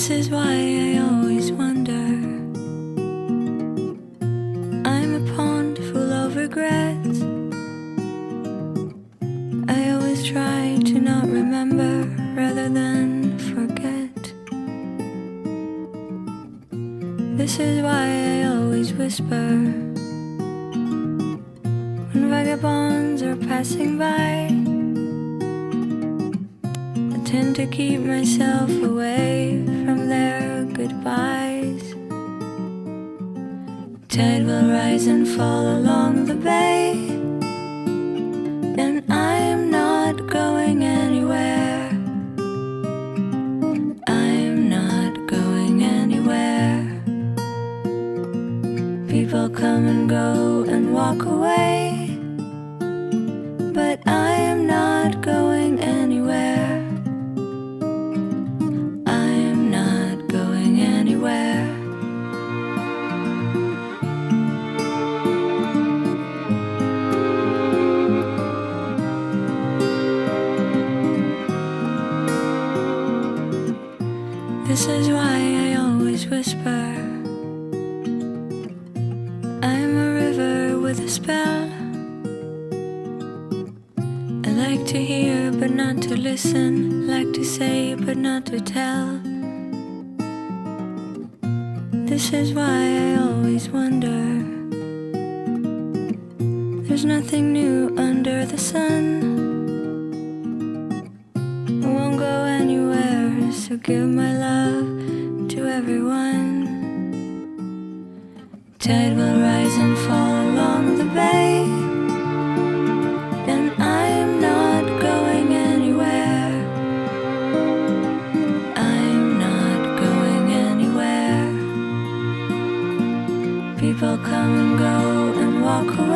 This is why I always wonder. I'm a pond full of regrets. I always try to not remember rather than forget. This is why I always whisper when vagabonds are passing by. I tend to keep myself away from their goodbyes. Tide will rise and fall along the bay, and I am not going anywhere. I'm not going anywhere. People come and go and walk away, but I am not going anywhere. I'm not going anywhere. This is why I always whisper. I'm a river with a spell. I like to hear but not to listen, like to say but not to tell. This is why I always wonder. There's nothing new under the sun. I won't go anywhere, so give my love to everyone. Tide will rise and fall along the bay, and I am not going anywhere. I'm not going anywhere. People come and go and walk away,